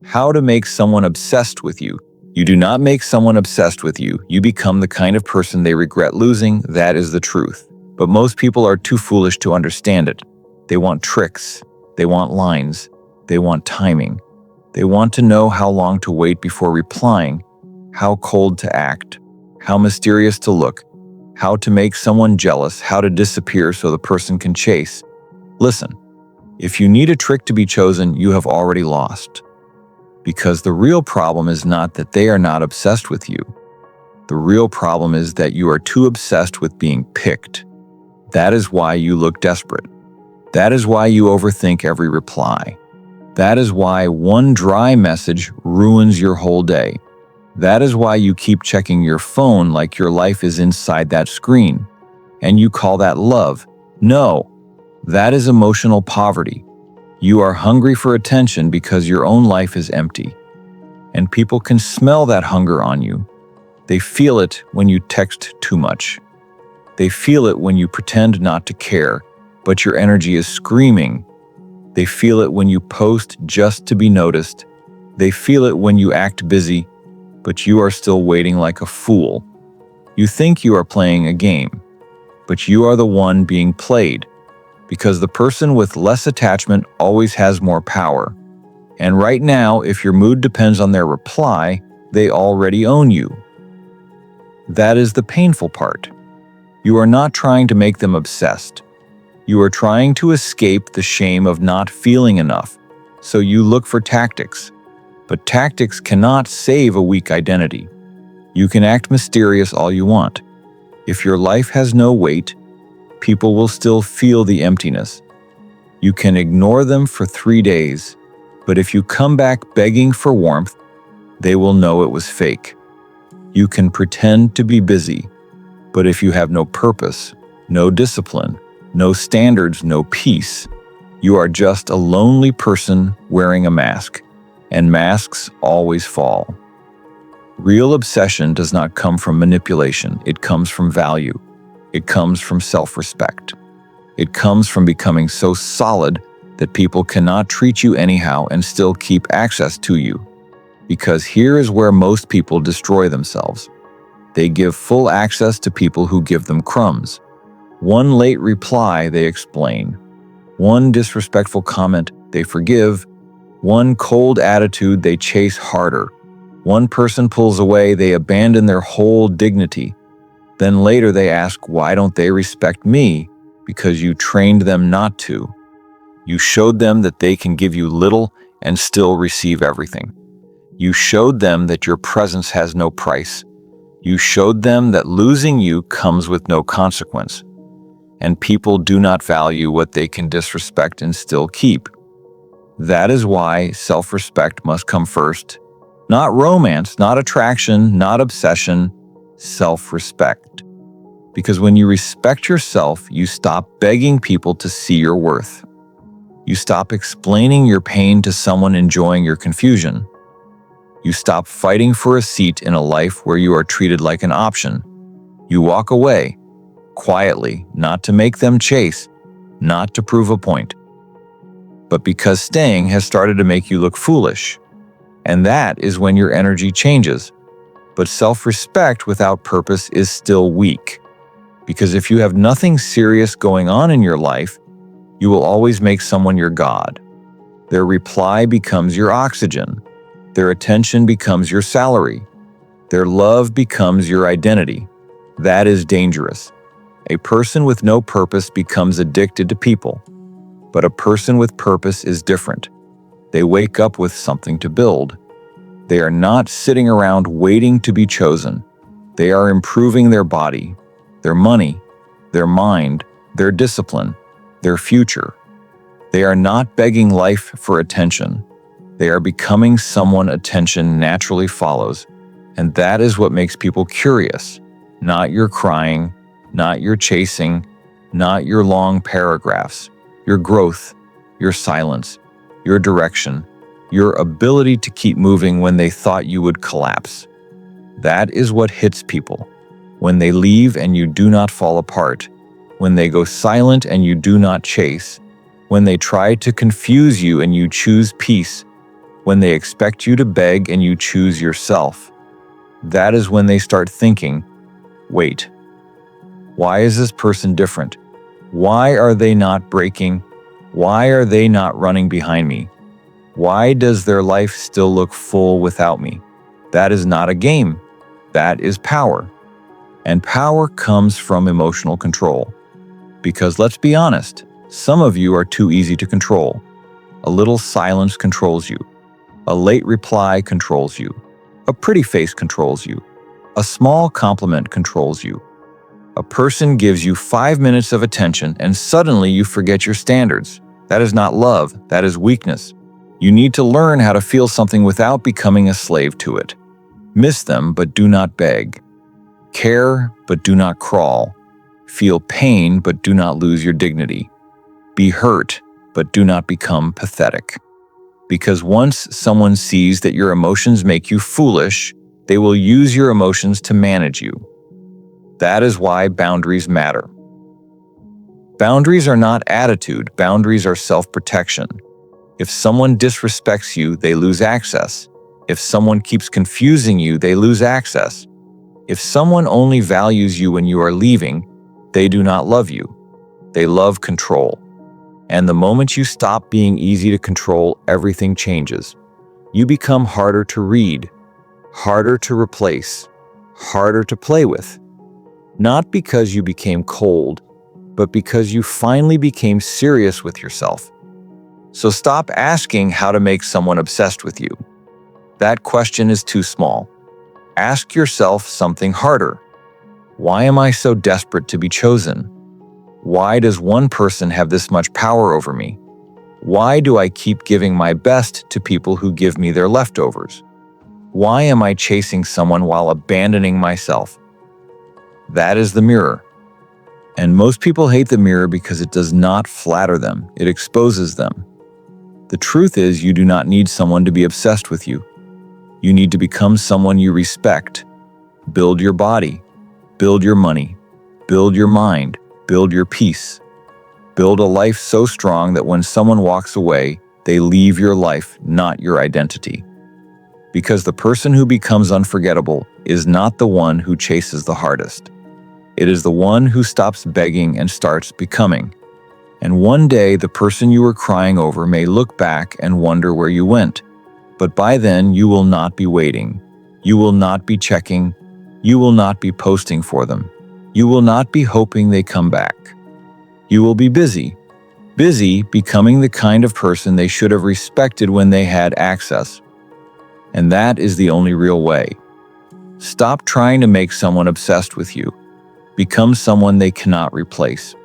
How to make someone obsessed with you. You do not make someone obsessed with you. You become the kind of person they regret losing. That is the truth. But most people are too foolish to understand it. They want tricks. They want lines. They want timing. They want to know how long to wait before replying, how cold to act, how mysterious to look, how to make someone jealous, how to disappear so the person can chase. Listen, if you need a trick to be chosen, you have already lost. Because the real problem is not that they are not obsessed with you. The real problem is that you are too obsessed with being picked. That is why you look desperate. That is why you overthink every reply. That is why one dry message ruins your whole day. That is why you keep checking your phone like your life is inside that screen. And you call that love. No, that is emotional poverty. You are hungry for attention because your own life is empty. And people can smell that hunger on you. They feel it when you text too much. They feel it when you pretend not to care, but your energy is screaming. They feel it when you post just to be noticed. They feel it when you act busy, but you are still waiting like a fool. You think you are playing a game, but you are the one being played. Because the person with less attachment always has more power. And right now, if your mood depends on their reply, they already own you. That is the painful part. You are not trying to make them obsessed. You are trying to escape the shame of not feeling enough, so you look for tactics. But tactics cannot save a weak identity. You can act mysterious all you want. If your life has no weight, people will still feel the emptiness. You can ignore them for 3 days, but if you come back begging for warmth, they will know it was fake. You can pretend to be busy, but if you have no purpose, no discipline, no standards, no peace, you are just a lonely person wearing a mask, and masks always fall. Real obsession does not come from manipulation, it comes from value. It comes from self-respect. It comes from becoming so solid that people cannot treat you anyhow and still keep access to you. Because here is where most people destroy themselves. They give full access to people who give them crumbs. One late reply, they explain. One disrespectful comment, they forgive. One cold attitude, they chase harder. One person pulls away, they abandon their whole dignity. Then later they ask, why don't they respect me? Because you trained them not to. You showed them that they can give you little and still receive everything. You showed them that your presence has no price. You showed them that losing you comes with no consequence. And people do not value what they can disrespect and still keep. That is why self-respect must come first. Not romance, not attraction, not obsession, self-respect. Because when you respect yourself, you stop begging people to see your worth. You stop explaining your pain to someone enjoying your confusion. You stop fighting for a seat in a life where you are treated like an option. You walk away, quietly, not to make them chase, not to prove a point, but because staying has started to make you look foolish. And that is when your energy changes. But self-respect without purpose is still weak. Because if you have nothing serious going on in your life, you will always make someone your god. Their reply becomes your oxygen. Their attention becomes your salary. Their love becomes your identity. That is dangerous. A person with no purpose becomes addicted to people. But a person with purpose is different. They wake up with something to build. They are not sitting around waiting to be chosen. They are improving their body, their money, their mind, their discipline, their future. They are not begging life for attention. They are becoming someone attention naturally follows. And that is what makes people curious. Not your crying, not your chasing, not your long paragraphs. Your growth, your silence, your direction, your ability to keep moving when they thought you would collapse. That is what hits people. When they leave and you do not fall apart, when they go silent and you do not chase, when they try to confuse you and you choose peace, when they expect you to beg and you choose yourself. That is when they start thinking, wait, why is this person different? Why are they not breaking? Why are they not running behind me? Why does their life still look full without me? That is not a game. That is power. And power comes from emotional control. Because let's be honest, some of you are too easy to control. A little silence controls you. A late reply controls you. A pretty face controls you. A small compliment controls you. A person gives you 5 minutes of attention and suddenly you forget your standards. That is not love, that is weakness. You need to learn how to feel something without becoming a slave to it. Miss them, but do not beg. Care, but do not crawl. Feel pain, but do not lose your dignity. Be hurt, but do not become pathetic. Because once someone sees that your emotions make you foolish, they will use your emotions to manage you. That is why boundaries matter. Boundaries are not attitude, boundaries are self-protection. If someone disrespects you, they lose access. If someone keeps confusing you, they lose access. If someone only values you when you are leaving, they do not love you. They love control. And the moment you stop being easy to control, everything changes. You become harder to read, harder to replace, harder to play with. Not because you became cold, but because you finally became serious with yourself. So stop asking how to make someone obsessed with you. That question is too small. Ask yourself something harder. Why am I so desperate to be chosen? Why does one person have this much power over me? Why do I keep giving my best to people who give me their leftovers? Why am I chasing someone while abandoning myself? That is the mirror. And most people hate the mirror because it does not flatter them, it exposes them. The truth is, you do not need someone to be obsessed with you. You need to become someone you respect. Build your body, build your money, build your mind, build your peace. Build a life so strong that when someone walks away, they leave your life, not your identity. Because the person who becomes unforgettable is not the one who chases the hardest. It is the one who stops begging and starts becoming. And one day, the person you were crying over may look back and wonder where you went. But by then, you will not be waiting. You will not be checking. You will not be posting for them. You will not be hoping they come back. You will be busy becoming the kind of person they should have respected when they had access. And that is the only real way. Stop trying to make someone obsessed with you. Become someone they cannot replace.